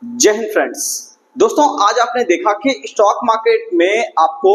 जय हिंद फ्रेंड्स। दोस्तों, आज आपने देखा कि स्टॉक मार्केट में आपको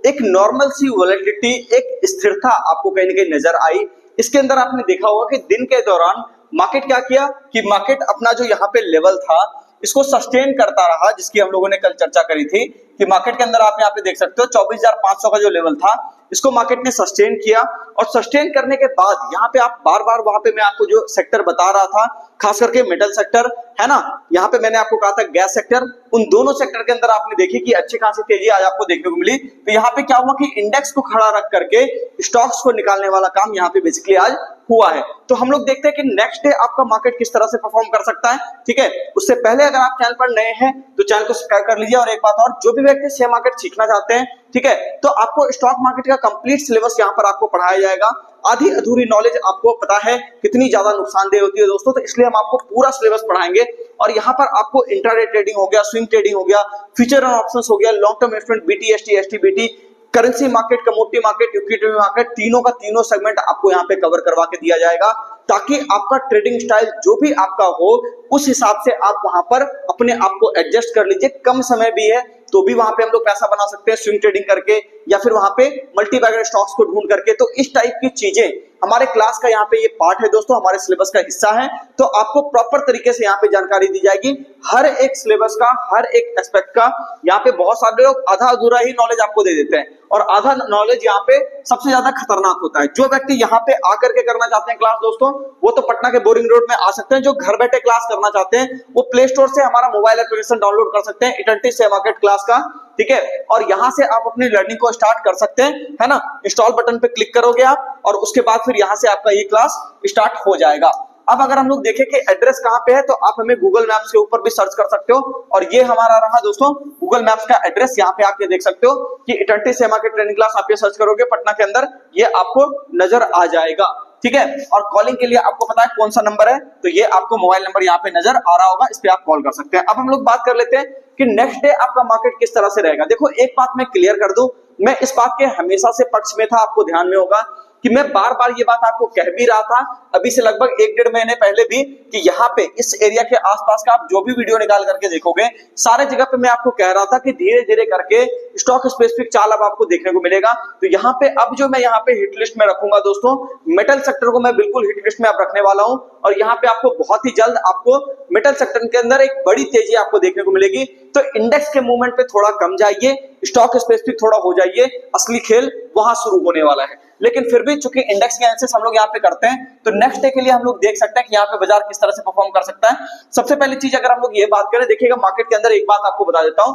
एक नॉर्मल सी वोलेटिलिटी, एक स्थिरता आपको कहीं ना कहीं नजर आई। इसके अंदर आपने देखा होगा कि दिन के दौरान मार्केट क्या किया कि मार्केट अपना जो यहाँ पे लेवल था इसको सस्टेन करता रहा, जिसकी हम लोगों ने कल चर्चा करी थी कि मार्केट के अंदर आप यहाँ पे देख सकते हो 24,500 का जो लेवल था इसको मार्केट ने सस्टेन किया। और सस्टेन करने के बाद यहाँ पे आप बार बार वहां पे मैं आपको जो सेक्टर बता रहा था, खास करके मेटल सेक्टर है ना, यहाँ पे मैंने आपको कहा था गैस सेक्टर, उन दोनों सेक्टर के अंदर आपने देखी कि अच्छी खासी तेजी आज आपको देखने को मिली। तो यहाँ पे क्या हुआ कि इंडेक्स को खड़ा रख करके स्टॉक्स को निकालने वाला काम यहाँ पे बेसिकली आज हुआ है। तो हम लोग देखते हैं कि नेक्स्ट डे आपका मार्केट किस तरह से परफॉर्म कर सकता है। ठीक है, उससे पहले अगर आप चैनल पर नए हैं तो चैनल को सब्सक्राइब कर लीजिए। और एक बात और, जो भी व्यक्ति शेयर मार्केट सीखना चाहते हैं, ठीक है, तो आपको स्टॉक मार्केट का कंप्लीट सिलेबस यहाँ पर आपको पढ़ाया जाएगा। आधी अधूरी नॉलेज आपको पता है कितनी ज्यादा नुकसानदेह होती है दोस्तों, तो इसलिए हम आपको पूरा सिलेबस पढ़ाएंगे। और यहाँ पर आपको इंट्राडे ट्रेडिंग हो गया, स्विंग ट्रेडिंग हो गया, फ्यूचर एंड ऑप्शंस हो गया, long term investment, BT ST ST BT, currency market, commodity market, equity market, तीनों का तीनों सेगमेंट आपको यहाँ पे कवर करवा के दिया जाएगा, ताकि आपका ट्रेडिंग स्टाइल जो भी आपका हो उस हिसाब से आप वहां पर अपने आप को एडजस्ट कर लीजिए। कम समय भी है तो भी वहां पे हम लोग पैसा बना सकते हैं स्विंग ट्रेडिंग करके, या फिर वहां पे मल्टी बैगर स्टॉक्स को ढूंढ करके। तो इस टाइप की चीजें हमारे क्लास का यहाँ पे ये पार्ट है दोस्तों, हमारे सिलेबस का हिस्सा है। तो आपको प्रॉपर तरीके से यहाँ पे जानकारी दी जाएगी हर एक सिलेबस का, हर एक एस्पेक्ट का। यहाँ पे बहुत सारे लोग आधा अधूरा ही नॉलेज आपको दे देते हैं, और आधा नॉलेज यहाँ पे सबसे ज्यादा खतरनाक होता है। जो व्यक्ति यहाँ पे आकर के करना चाहते हैं क्लास दोस्तों, वो तो पटना के बोरिंग रोड में आ सकते हैं। जो घर बैठे क्लास करना चाहते हैं वो प्ले स्टोर से हमारा मोबाइल एप्लीकेशन डाउनलोड कर सकते हैं, इटर्निटी शेयर मार्केट क्लास का। ठीक है, और यहां से आप अपनी लर्निंग को स्टार्ट कर सकते हैं, है ना। इंस्टॉल बटन पे क्लिक करोगे आप, और उसके बाद फिर यहां से आपका ये क्लास स्टार्ट हो जाएगा। अब अगर हम लोग देखें कि एड्रेस कहां पे है, तो आप हमें गूगल मैप्स के ऊपर भी सर्च कर सकते हो। और ये हमारा रहा दोस्तों गूगल मैप्स का एड्रेस। यहाँ पे आप ये देख सकते हो कि eternity share market training class आप ये सर्च करोगे पटना के अंदर, ये आपको नजर आ जाएगा। ठीक है, और कॉलिंग के लिए आपको पता है कौन सा नंबर है, तो ये आपको मोबाइल नंबर यहाँ पे नजर आ रहा होगा, इस पे आप कॉल कर सकते हैं। अब हम लोग बात कर लेते हैं कि नेक्स्ट डे आपका मार्केट किस तरह से रहेगा। देखो, एक बात मैं क्लियर कर दूं, मैं इस बात के हमेशा से पक्ष में था, आपको ध्यान में होगा कि मैं बार बार ये बात आपको कह भी रहा था अभी से लगभग 1-1.5 महीने पहले भी, कि यहाँ पे इस एरिया के आसपास का आप जो भी वीडियो निकाल करके देखोगे, सारे जगह पे मैं आपको कह रहा था कि धीरे धीरे करके स्टॉक स्पेसिफिक चाल अब आपको देखने को मिलेगा। तो यहाँ पे अब जो मैं यहाँ पे हिट लिस्ट में रखूंगा दोस्तों, मेटल सेक्टर को मैं बिल्कुल हिट लिस्ट में अब रखने वाला हूं। और यहाँ पे आपको बहुत ही जल्द आपको मेटल सेक्टर के अंदर एक बड़ी तेजी आपको देखने को मिलेगी। तो इंडेक्स के मूवमेंट पे थोड़ा कम जाइए, स्टॉक स्पेसिफिक थोड़ा हो जाइए, असली खेल वहां शुरू होने वाला है। लेकिन फिर भी चूंकि इंडेक्स के एनालिसिस हम लोग यहाँ पे करते हैं, तो नेक्स्ट डे के लिए हम लोग देख सकते हैं कि यहाँ पे बाजार किस तरह से परफॉर्म कर सकता है। सबसे पहली चीज अगर हम लोग ये बात करें, देखिएगा मार्केट के अंदर एक बात आपको बता देता हूं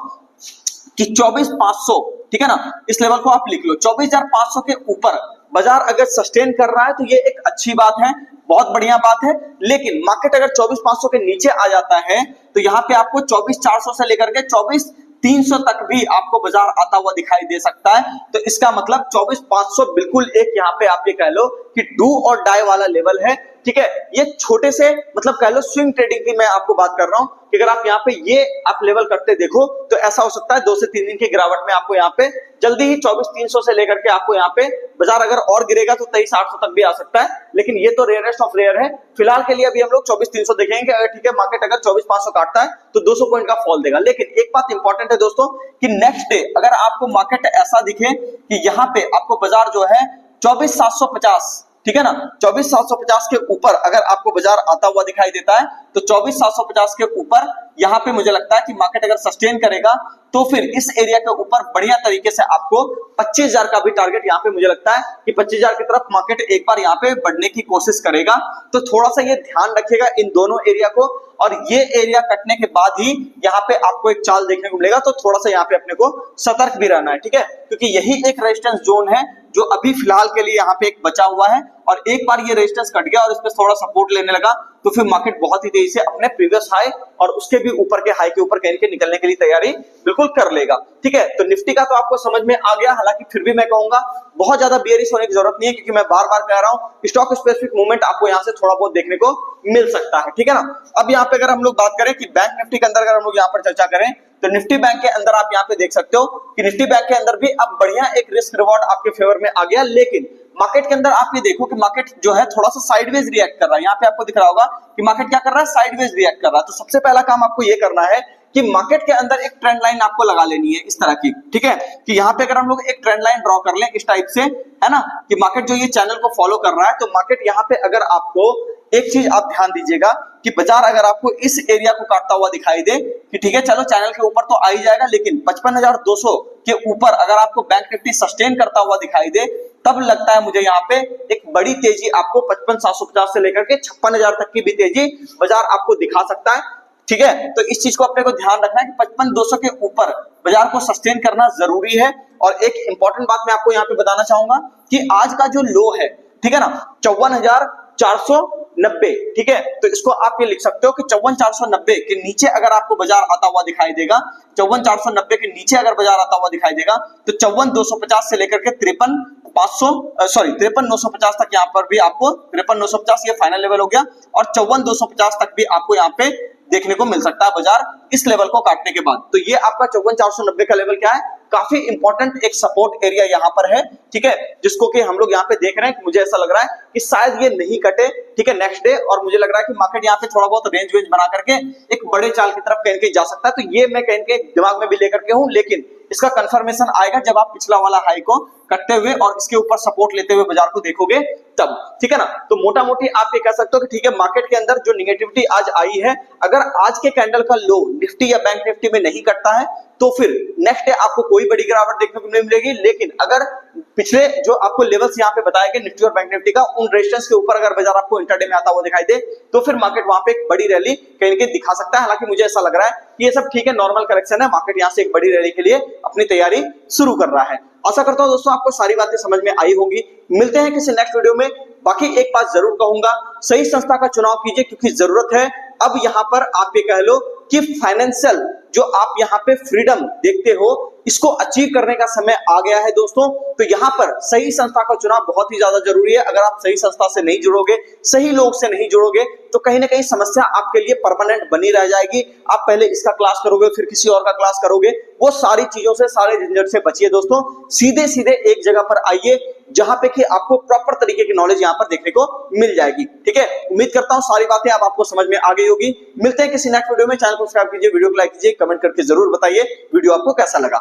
कि 24,500, ठीक है ना, इस लेवल को आप लिख लो। 24,500 के ऊपर बाजार अगर सस्टेन कर रहा है तो ये एक अच्छी बात है, बहुत बढ़िया बात है। लेकिन मार्केट अगर 24,500 के नीचे आ जाता है तो यहाँ पे आपको 24,400 से लेकर के 24,300 तक भी आपको बाजार आता हुआ दिखाई दे सकता है। तो इसका मतलब 24,500 बिल्कुल एक यहाँ पे आप ये कह लो कि डू और डाई वाला लेवल है। ठीक है, ये छोटे से मतलब कह लो स्विंग ट्रेडिंग की मैं आपको बात कर रहा हूं कि अगर आप यहाँ पे ये आप लेवल करते देखो तो ऐसा हो सकता है 2 से 3 दिन की गिरावट में आपको यहाँ पे जल्दी ही 24,300 से लेकर के आपको यहाँ पे बाजार अगर और गिरेगा तो 23,800 तक भी आ सकता है। लेकिन ये तो रेयरेस्ट ऑफ रेयर है। फिलहाल के लिए अभी हम लोग 24,300 देखेंगे। अगर ठीक है मार्केट अगर 24,500 काटता है तो 200 पॉइंट का फॉल देगा। लेकिन एक बात इंपॉर्टेंट है दोस्तों कि नेक्स्ट डे अगर आपको मार्केट ऐसा दिखे कि यहाँ पे आपको बाजार जो है 24,750, ठीक है ना, 24,750 के ऊपर अगर आपको बाजार आता हुआ दिखाई देता है तो 24,750 के ऊपर यहां पे मुझे लगता है कि मार्केट अगर सस्टेन करेगा तो फिर इस एरिया के ऊपर बढ़िया तरीके से आपको 25,000 का भी टारगेट यहां पे मुझे लगता है कि 25,000 की तरफ मार्केट एक बार यहां पे बढ़ने की कोशिश करेगा। तो थोड़ा सा ये ध्यान रखिएगा इन दोनों एरिया को, और ये एरिया कटने के बाद ही यहाँ पे आपको एक चाल देखने को मिलेगा। तो थोड़ा सा यहाँ पे अपने को सतर्क भी रहना है, ठीक है, क्योंकि यही एक रेजिस्टेंस जोन है जो अभी फिलहाल के लिए यहाँ पे एक बचा हुआ है। और एक बार ये रेजिस्टेंस कट गया और इस पे थोड़ा सपोर्ट लेने लगा तो फिर मार्केट बहुत ही तेजी से अपने प्रीवियस हाई और उसके भी ऊपर के हाई के ऊपर कहीं के निकलने के लिए तैयारी बिल्कुल कर लेगा। ठीक है, तो निफ्टी का तो आपको समझ में आ गया। हालांकि फिर भी मैं कहूंगा बहुत ज्यादा बेयरिश होने की जरूरत नहीं है, क्योंकि मैं बार बार कह रहा हूं स्टॉक स्पेसिफिक मूवमेंट आपको यहां से थोड़ा बहुत देखने को मिल सकता है, ठीक है ना। अब यहाँ पे अगर हम लोग बात करें कि बैंक निफ्टी के अंदर अगर हम लोग यहाँ पर चर्चा करें तो निफ्टी बैंक के अंदर आप यहाँ पे देख सकते हो कि निफ्टी बैंक के अंदर भी अब बढ़िया एक रिस्क रिवॉर्ड आपके फेवर में आ गया, लेकिन मार्केट के अंदर आप ये देखो कि मार्केट जो है थोड़ा सा साइडवेज रिएक्ट कर रहा है। यहाँ पे आपको दिख रहा होगा कि मार्केट क्या कर रहा है, साइडवेज रिएक्ट कर रहा है। तो सबसे पहला काम आपको ये करना है कि मार्केट के अंदर एक ट्रेंड लाइन आपको लगा लेनी है इस तरह की, ठीक है, कि यहाँ पे अगर हम लोग एक ट्रेंड लाइन ड्रॉ कर लें इस टाइप से, है ना, कि मार्केट जो ये चैनल को फॉलो कर रहा है, तो मार्केट यहाँ पे अगर आपको एक चीज आप ध्यान दीजिएगा कि बाजार अगर आपको इस एरिया को काटता हुआ दिखाई दे कि ठीक है चलो चैनल के ऊपर तो आ ही जाएगा, लेकिन 55,200 के ऊपर अगर आपको बैंक निफ्टी सस्टेन करता हुआ दिखाई दे, तब लगता है मुझे यहाँ पे एक बड़ी तेजी आपको 55,750 से लेकर के 56,000 तक की भी तेजी बाजार आपको दिखा सकता है, ठीक है। तो इस चीज को अपने को ध्यान रखना है कि 55,200 के ऊपर बाजार को सस्टेन करना जरूरी है। और एक इंपॉर्टेंट बात मैं आपको यहाँ पे बताना चाहूंगा कि आज का जो लो है, ठीक है ना, 54,490, ठीक है, तो इसको आप ये लिख सकते हो कि 54,490 के नीचे अगर आपको बाजार आता हुआ दिखाई देगा, 54,490 के नीचे अगर बाजार आता हुआ दिखाई देगा तो 54,250 से लेकर के 53,950 तक यहाँ पर भी आपको 53,950 ये फाइनल लेवल हो गया, और 54,250 तक भी आपको यहाँ पे देखने को मिल सकता है बाजार इस लेवल को काटने के बाद। तो ये आपका 54,490 का लेवल क्या है, काफी इंपॉर्टेंट एक सपोर्ट एरिया यहाँ पर है, ठीक है, जिसको कि हम लोग यहाँ पे देख रहे हैं कि मुझे ऐसा लग रहा है कि शायद ये नहीं कटे, ठीक है, नेक्स्ट डे, और मुझे लग रहा है कि मार्केट यहाँ पे थोड़ा बहुत रेंज वेंज बना करके एक बड़े चाल की तरफ कहीं जा सकता है। तो ये मैं कहीं दिमाग में भी लेकर के हूँ, लेकिन इसका कंफर्मेशन आएगा जब आप पिछला वाला हाई को कटते हुए और इसके ऊपर सपोर्ट लेते हुए बाजार को देखोगे तब, ठीक है ना। तो मोटा मोटी आप ये कह सकते हो कि ठीक है, मार्केट के अंदर जो निगेटिविटी आज आई है, अगर आज के कैंडल का लो निफ्टी या बैंक निफ्टी में नहीं कटता है तो फिर नेक्स्ट डे आपको कोई बड़ी गिरावट देखने को नहीं मिलेगी, लेकिन अगर पिछले जो आपको लेवल्स यहाँ पे बताए गए निफ्टी और बैंक निफ्टी का, उन रेजिस्टेंस के ऊपर अगर बाजार आपको इंटरडे में आता हुआ दिखाई दे तो फिर मार्केट वहां पे एक बड़ी रैली कहीं दिखा सकता है। हालांकि मुझे ऐसा लग रहा है कि ये सब ठीक है, नॉर्मल करेक्शन है, मार्केट यहाँ से एक बड़ी रैली के लिए अपनी तैयारी शुरू कर रहा है। आशा करता हूं दोस्तों आपको सारी बातें समझ में आई होंगी। मिलते हैं किसी नेक्स्ट वीडियो में। बाकी एक बात जरूर कहूंगा, सही संस्था का चुनाव कीजिए, क्योंकि जरूरत है अब यहाँ पर आप ये कह लो कि फाइनेंशियल जो आप यहाँ पे फ्रीडम देखते हो, इसको अचीव करने का समय आ गया है दोस्तों। तो यहाँ पर सही संस्था का चुनाव बहुत ही ज्यादा जरूरी है। अगर आप सही संस्था से नहीं जुड़ोगे, सही लोग से नहीं जुड़ोगे, तो कहीं ना कहीं समस्या आपके लिए परमानेंट बनी रह जाएगी। आप पहले इसका क्लास करोगे, फिर किसी और का क्लास करोगे, वो सारी चीजों से, सारे झंझट से बचिए दोस्तों। सीधे सीधे एक जगह पर आइए जहां पे कि आपको प्रॉपर तरीके की नॉलेज यहाँ पर देखने को मिल जाएगी, ठीक है। उम्मीद करता हूं सारी बातें अब आपको समझ में आ गई होगी। मिलते हैं किसी नेक्स्ट वीडियो में। चैनल को सब्सक्राइब कीजिए, वीडियो को लाइक कीजिए, कमेंट करके जरूर बताइए वीडियो आपको कैसा लगा।